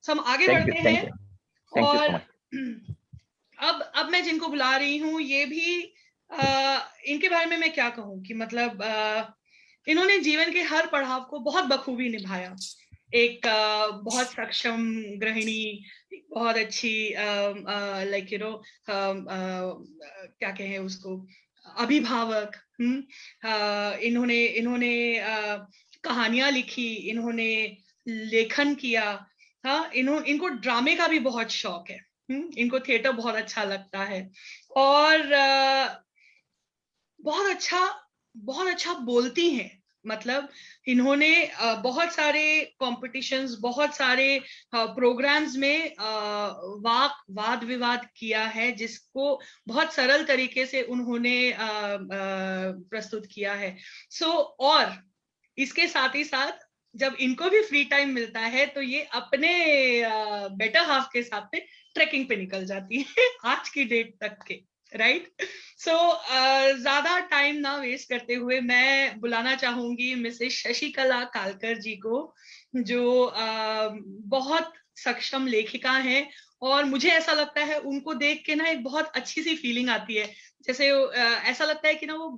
हम आगे बढ़ते हैं। और अब मैं जिनको बुला रही हूँ, ये भी इनके बारे में मैं क्या कहूँ कि मतलब इन्होंने जीवन के हर पड़ाव को बहुत बखूबी निभाया। एक बहुत सक्षम गृहिणी, बहुत अच्छी लाइक यू नो क्या कहें उसको, अभिभावक। इन्होंने कहानियां लिखी, इन्होंने लेखन किया। हाँ, इनको ड्रामे का भी बहुत शौक है। इनको थिएटर बहुत अच्छा लगता है, और बहुत अच्छा बोलती हैं। मतलब इन्होंने बहुत सारे कॉम्पिटिशन्स, बहुत सारे प्रोग्राम्स में वाद विवाद किया है, जिसको बहुत सरल तरीके से उन्होंने प्रस्तुत किया है। और इसके साथ ही साथ जब इनको भी फ्री टाइम मिलता है तो ये अपने बेटर हाफ के साथ में ट्रैकिंग पे निकल जाती है आज की डेट तक के। राइट। सो ज्यादा टाइम ना वेस्ट करते हुए मैं बुलाना चाहूंगी मिसेस शशिकला कालकर जी को, जो बहुत सक्षम लेखिका हैं। और मुझे ऐसा लगता है उनको देख के ना एक बहुत अच्छी सी फीलिंग आती है, जैसे ऐसा लगता है कि ना वो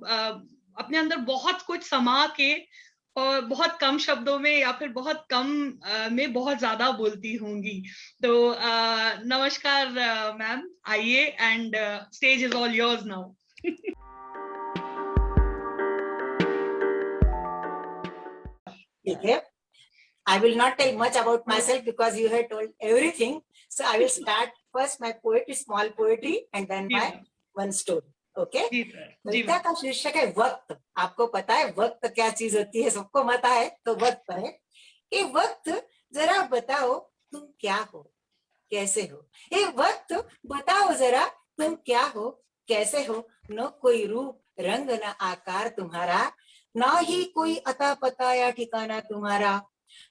अपने अंदर बहुत कुछ समा के और बहुत कम शब्दों में या फिर बहुत कम में बहुत ज्यादा बोलती होंगी। तो नमस्कार मैम, आइए, and stage is all yours now. ठीक है, I will not tell much about myself because you have told everything. So I will start first my poetry, small poetry, and then my one story. Okay? कविता का शीर्षक है वक्त। आपको पता है वक्त क्या चीज होती है, सबको पता है, तो वक्त है। ये वक्त जरा बताओ तुम क्या हो, कैसे हो। ये वक्त बताओ जरा तुम क्या हो, कैसे हो। न कोई रूप रंग न आकार तुम्हारा, ना ही कोई अता पता या ठिकाना तुम्हारा,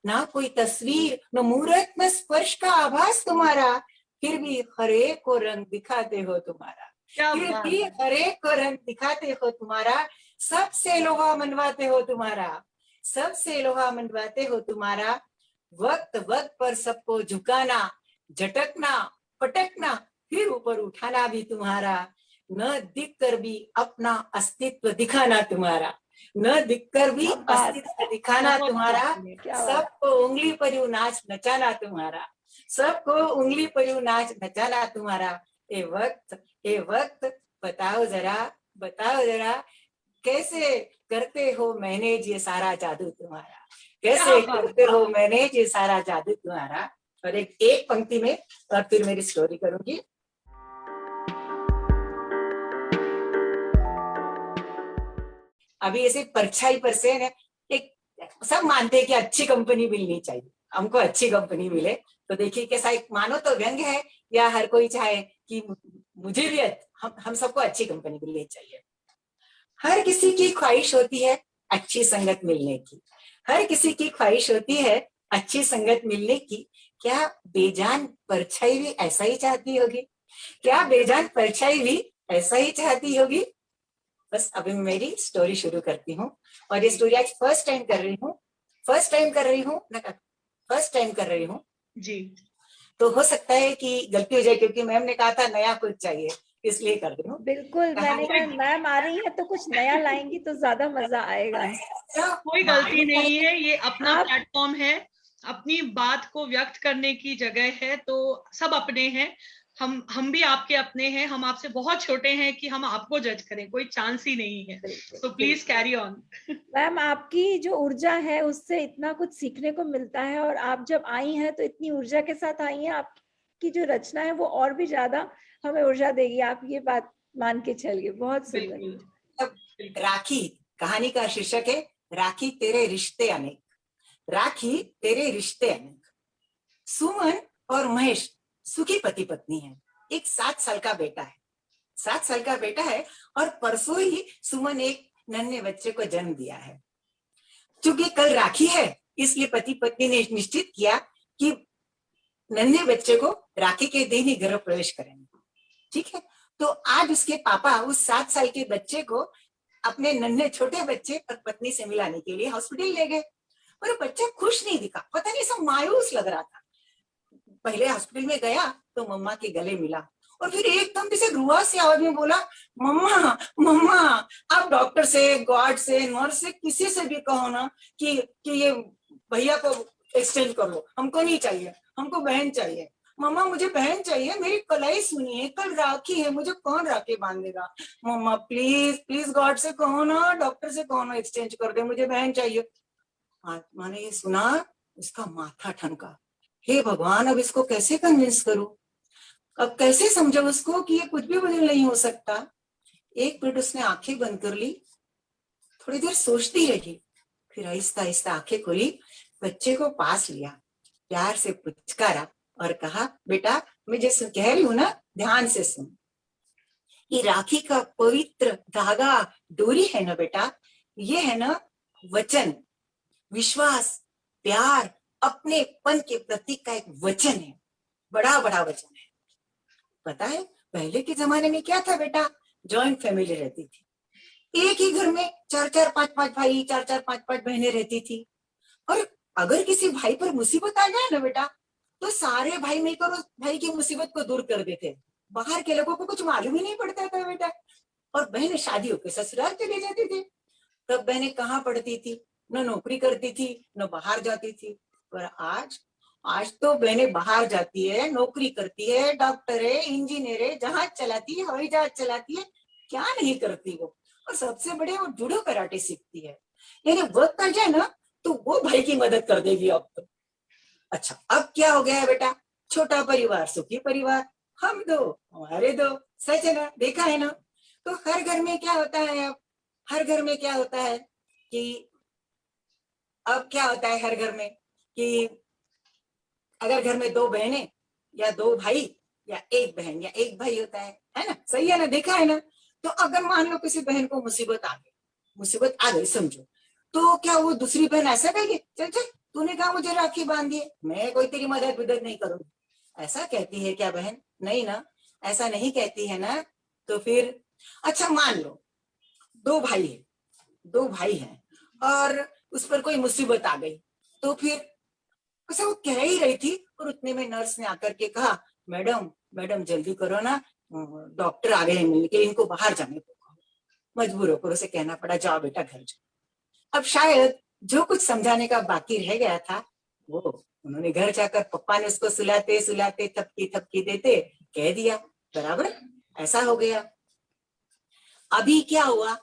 ना कोई तस्वीर न मूरत में स्पर्श का आभास तुम्हारा, फिर भी हर एक को रंग दिखाते हो तुम्हारा, फिर भी हर एक को रंग दिखाते हो तुम्हारा, सबसे लोहा मनवाते हो तुम्हारा, सबसे लोहा मनवाते हो तुम्हारा। वक्त वक्त पर सबको झुकाना, झटकना, पटकना, फिर ऊपर उठाना भी तुम्हारा, न दिख कर भी अपना अस्तित्व दिखाना तुम्हारा, न दिखकर भी अस्तित्व दिखाना तुम्हारा, सबको उंगली पर यूं नाच नचाना तुम्हारा, सबको उंगली पर यूं नाच नचाना तुम्हारा। ए वक्त बताओ जरा कैसे करते हो मैनेज ये सारा जादू तुम्हारा, कैसे करते हो मैनेज ये सारा जादू तुम्हारा। और एक पंक्ति में और फिर मेरी स्टोरी करूंगी। अभी ऐसे परछाई पर से एक सब मानते हैं कि अच्छी कंपनी मिलनी चाहिए, हमको अच्छी कंपनी मिले। तो देखिए कैसा एक मानो तो व्यंग है, या हर कोई चाहे कि मुझे भी हम सबको अच्छी कंपनी मिलनी चाहिए। हर किसी की ख्वाहिश होती है अच्छी संगत मिलने की, हर किसी की ख्वाहिश होती है अच्छी संगत मिलने की। क्या बेजान परछाई भी ऐसा ही चाहती होगी, क्या बेजान परछाई भी ऐसा ही चाहती होगी। बस अभी मैं मेरी स्टोरी शुरू करती हूँ। और ये स्टोरी आज फर्स्ट टाइम कर रही हूँ जी। तो हो सकता है कि गलती हो जाए, क्योंकि मैम ने कहा था नया कुछ चाहिए, इसलिए कर रही हूँ। बिल्कुल, मैंने कहा मैम आ रही है तो कुछ नया लाएंगी तो ज्यादा मजा आएगा। कोई गलती नहीं है, ये अपना प्लेटफॉर्म है, अपनी बात को व्यक्त करने की जगह है, तो सब अपने हैं। हम भी आपके अपने हैं, हम आपसे बहुत छोटे हैं कि हम आपको जज करें, कोई चांस ही नहीं है। So please carry on. Ma'am आपकी जो ऊर्जा है उससे इतना कुछ सीखने को मिलता है, और आप जब आई हैं तो इतनी ऊर्जा के साथ आई हैं, आपकी जो रचना है वो और भी ज्यादा हमें ऊर्जा देगी। आप ये बात मान के चलिए। बहुत सुंदर। राखी कहानी का शीर्षक है राखी तेरे रिश्ते अनेक। राखी तेरे रिश्ते अनेक। सुमन और महेश सुखी पति पत्नी है। एक 7 साल का बेटा है, 7 साल का बेटा है। और परसों ही सुमन एक नन्हे बच्चे को जन्म दिया है। चूंकि कल राखी है, इसलिए पति पत्नी ने निश्चित किया कि नन्हे बच्चे को राखी के दिन ही गृह प्रवेश करेंगे। ठीक है, तो आज उसके पापा उस 7 साल के बच्चे को अपने नन्हे छोटे बच्चे और पत्नी से मिलाने के लिए हॉस्पिटल ले गए। पर बच्चा खुश नहीं दिखा, पता नहीं सब मायूस लग रहा था। पहले हॉस्पिटल में गया तो मम्मा के गले मिला और फिर एकदम से रुआ से आवाज में बोला, मम्मा मम्मा आप डॉक्टर से, गॉड से, नर्स से, किसी से भी कहो ना कि ये भैया को एक्सचेंज कर लो, हमको नहीं चाहिए, हमको बहन चाहिए। मम्मा मुझे बहन चाहिए, मेरी कलाई सुनिए, कल राखी है, मुझे कौन राखी बांधेगा। मम्मा प्लीज प्लीज गॉड से कहो ना, डॉक्टर से कहो ना, एक्सचेंज कर दे, मुझे बहन चाहिए। आत्मा ने ये सुना, उसका माथा ठनका, हे भगवान अब इसको कैसे कन्विंस करूं, अब कैसे समझो उसको कि ये कुछ भी बदल नहीं हो सकता। एक मिनट उसने आंखें बंद कर ली, थोड़ी देर सोचती रही, फिर आहिस्ता आहिस्ता आंखें खोली, बच्चे को पास लिया, प्यार से पुचकारा और कहा, बेटा मैं जैसे कह रही हूं ना, ध्यान से सुन। ये राखी का पवित्र धागा, डोरी है ना बेटा, ये है ना वचन, विश्वास, प्यार, अपनेपन के प्रतीक का एक वचन है, बड़ा बड़ा वचन है। पता है पहले के जमाने में क्या था बेटा, जॉइंट फैमिली रहती थी, एक ही घर में 4-4 5-5 भाई, 4-4 5-5 बहनें रहती थी। और अगर किसी भाई पर मुसीबत आ जाए ना बेटा, तो सारे भाई मिलकर उस भाई की मुसीबत को दूर कर देते, बाहर के लोगों को कुछ मालूम ही नहीं पड़ता था बेटा। और बहनें शादी होकर ससुराल चले जाती थी। तब बहनें कहाँ पढ़ती थी, न नौकरी करती थी, न बाहर जाती थी। पर आज तो बहनें बाहर जाती है, नौकरी करती है, डॉक्टर है, इंजीनियर है, जहाज चलाती है, हवाई जहाज चलाती है, क्या नहीं करती वो। और सबसे बड़े वो जूडो कराटे सीखती है, यानी वर्क कर जाए ना तो वो भाई की मदद कर देगी अब तो। अच्छा अब क्या हो गया है बेटा, छोटा परिवार सुखी परिवार, हम दो हमारे दो, सच है ना, देखा है ना। तो हर घर में क्या होता है, अब हर घर में क्या होता है कि अब क्या होता है हर घर में कि अगर घर में 2 बहनें या 2 भाई या 1 बहन या 1 भाई होता है ना, सही है ना, देखा है ना। तो अगर मान लो किसी बहन को मुसीबत आ गई समझो, तो क्या वो दूसरी बहन ऐसा कहेगी, चल चल तूने कहा मुझे राखी बांध दी, मैं कोई तेरी मदद नहीं करूंगी, ऐसा कहती है क्या बहन? नहीं ना, ऐसा नहीं कहती है ना। तो फिर अच्छा मान लो 2 भाई हैं और उस पर कोई मुसीबत आ गई, तो फिर ऐसा वो कह ही रही थी और उतने में नर्स ने आकर के कहा, मैडम जल्दी करो ना, डॉक्टर आ गए हैं मिलने के, इनको बाहर जाने को। मजबूर होकर उसे कहना पड़ा, जाओ बेटा घर जाओ। अब शायद जो कुछ समझाने का बाकी रह गया था वो उन्होंने घर जाकर पप्पा ने उसको सुलाते सुलाते थपकी देते कह दिया, बराबर ऐसा हो गया। अभी क्या हुआ,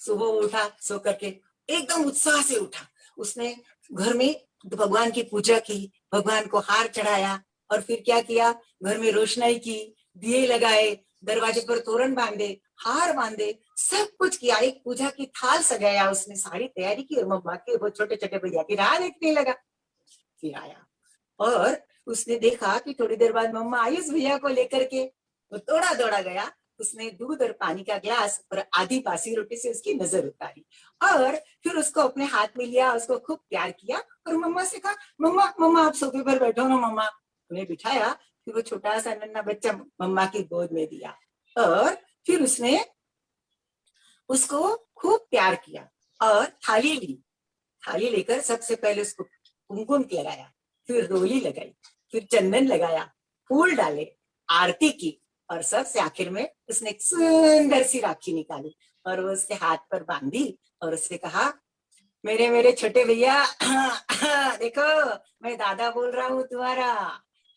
सुबह उठा सो करके एकदम उत्साह से उठा, उसने घर में भगवान की पूजा की, भगवान को हार चढ़ाया और फिर क्या किया, घर में रोशनाई की, दिए लगाए, दरवाजे पर तोरण बांधे, हार बांधे, सब कुछ किया, एक पूजा की थाल सजाया, उसने सारी तैयारी की और मम्मा के वो छोटे छोटे भैया की राह देखने लगा। फिर आया और उसने देखा कि थोड़ी देर बाद मम्मा आई उस भैया को लेकर के, वो दौड़ा गया, उसने दूध और पानी का ग्लास और आधी बासी रोटी से उसकी नजर उतारी और फिर उसको अपने हाथ में लिया, उसको खूब प्यार किया और मम्मा से कहा, मम्मा आप सोफे पर बैठो ना मम्मा। उन्हें बिठाया, फिर वो छोटा सा नन्हा बच्चा मम्मा की गोद में दिया और फिर उसने उसको खूब प्यार किया और थाली लेकर सबसे पहले उसको कुमकुम लगाया, फिर रोली लगाई, फिर चंदन लगाया, फूल डाले, आरती की और सबसे आखिर में उसने एक सुंदर सी राखी निकाली और वो उसके हाथ पर बांधी और उससे कहा, मेरे छोटे भैया देखो मैं दादा बोल रहा हूँ तुम्हारा,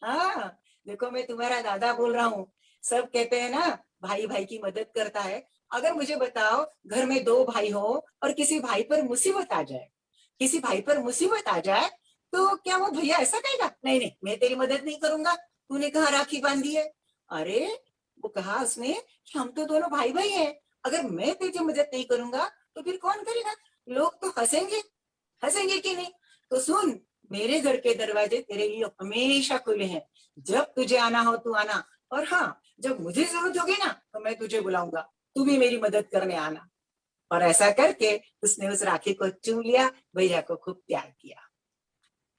हाँ देखो मैं तुम्हारा दादा बोल रहा हूँ। सब कहते हैं ना भाई की मदद करता है, अगर मुझे बताओ घर में 2 भाई हो और किसी भाई पर मुसीबत आ जाए तो क्या वो भैया ऐसा कहेगा, नहीं मैं तेरी मदद नहीं करूंगा, तूने कहा राखी बांधी है। अरे वो कहा उसने कि हम तो दोनों भाई हैं, अगर मैं तेरी मदद नहीं करूंगा तो फिर कौन करेगा, लोग तो हंसेंगे कि नहीं। तो सुन, मेरे घर के दरवाजे तेरे लिए हमेशा खुले हैं, जब तुझे आना हो तू आना, और हाँ जब मुझे जरूरत होगी ना तो मैं तुझे बुलाऊंगा, तू भी मेरी मदद करने आना। और ऐसा करके उसने उस राखी को चूम लिया, भैया को खूब प्यार किया।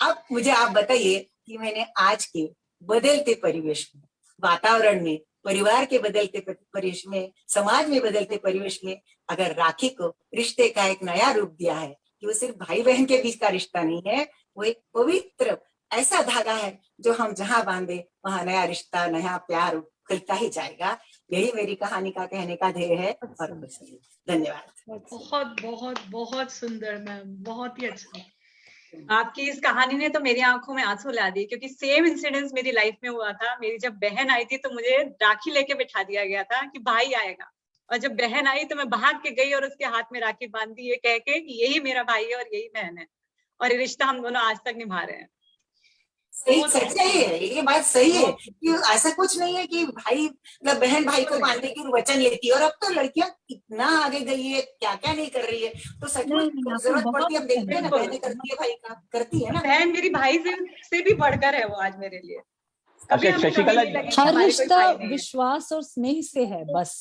अब मुझे आप बताइए कि मैंने आज के बदलते परिवेश में, वातावरण में, परिवार के बदलते परिवेश में, समाज में बदलते परिवेश में अगर राखी को रिश्ते का एक नया रूप दिया है कि वो सिर्फ भाई बहन के बीच का रिश्ता नहीं है, वो एक पवित्र ऐसा धागा है जो हम जहां बांधे वहां नया रिश्ता, नया प्यार खुलता ही जाएगा। यही मेरी कहानी का कहने का ध्येय है और कुछ नहीं। धन्यवाद। बहुत बहुत बहुत सुंदर मैम, बहुत ही अच्छा। आपकी इस कहानी ने तो मेरी आंखों में आंसू ला दिए, क्योंकि सेम इंसिडेंस मेरी लाइफ में हुआ था। मेरी जब बहन आई थी तो मुझे राखी लेके बिठा दिया गया था कि भाई आएगा, और जब बहन आई तो मैं भाग के गई और उसके हाथ में राखी बांध दी, ये कह के कि यही मेरा भाई है और यही बहन है, और ये रिश्ता हम दोनों आज तक निभा रहे हैं। सही, सच्चाई है, ये बात सही है कि ऐसा कुछ नहीं है कि भाई मतलब बहन भाई को बांधने की वचन लेती है। और अब तो लड़कियां इतना आगे गई है, क्या क्या नहीं कर रही है। तो सच में जरूरत पड़ती है, अब देखते हैं ना, बहनें करती है, भाई का करती है ना। बहन मेरी भाई से भी बढ़कर है वो आज मेरे लिए। अच्छा शशिकला जी, हर रिश्ता विश्वास और स्नेह से है बस,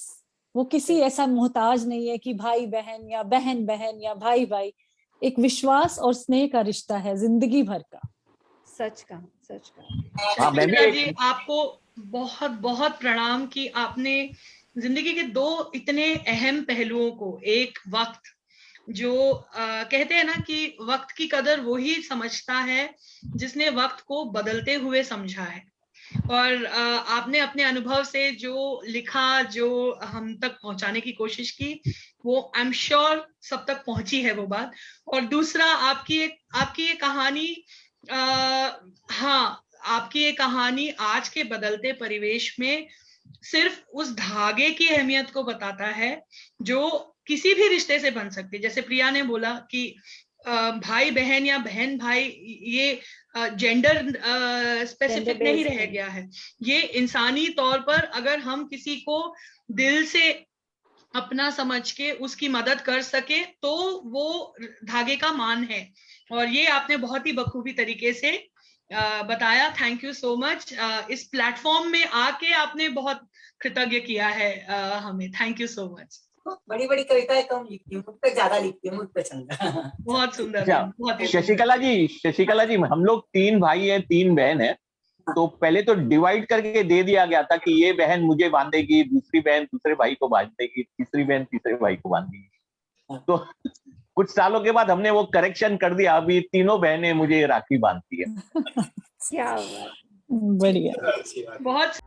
वो किसी ऐसा मोहताज नहीं है कि भाई बहन या बहन बहन या भाई भाई। एक विश्वास और स्नेह का रिश्ता है जिंदगी भर का। सच कहा, सच कहा। हाँ, मैं भी जी आपको बहुत बहुत प्रणाम कि आपने जिंदगी के दो इतने अहम पहलुओं को, एक वक्त, जो कहते हैं ना कि वक्त की कदर वो ही समझता है जिसने वक्त को बदलते हुए समझा है, और आपने अपने अनुभव से जो लिखा, जो हम तक पहुंचाने की कोशिश की, वो आई एम श्योर सब तक पहुंची है वो बात। और दूसरा, आपकी ये कहानी, हाँ, आपकी ये कहानी आज के बदलते परिवेश में सिर्फ उस धागे की अहमियत को बताता है जो किसी भी रिश्ते से बन सकती है। जैसे प्रिया ने बोला कि भाई बहन या बहन भाई, ये जेंडर स्पेसिफिक नहीं रह गया है। ये इंसानी तौर पर अगर हम किसी को दिल से अपना समझ के उसकी मदद कर सके तो वो धागे का मान है, और ये आपने बहुत ही बखूबी तरीके से बताया। Thank you so much. इस प्लेटफॉर्म में आके आपने बहुत कृतज्ञ किया है हमें। Thank you so much. बड़ी बड़ी कविताएं कम लिखती हूँ, मुझ पे ज्यादा लिखती हूँ, मुझ पे चंदा। बहुत सुंदर। शशिकला जी, हम लोग 3 भाई हैं, 3 बहन है। तो पहले तो डिवाइड करके दे दिया गया था कि ये बहन मुझे बांधेगी, दूसरी बहन दूसरे भाई को बांधेगी, तीसरी बहन तीसरे भाई को बांधेगी। तो कुछ सालों के बाद हमने वो करेक्शन कर दिया, अभी तीनों बहनें मुझे राखी बांधती है। क्या बात, बढ़िया, बहुत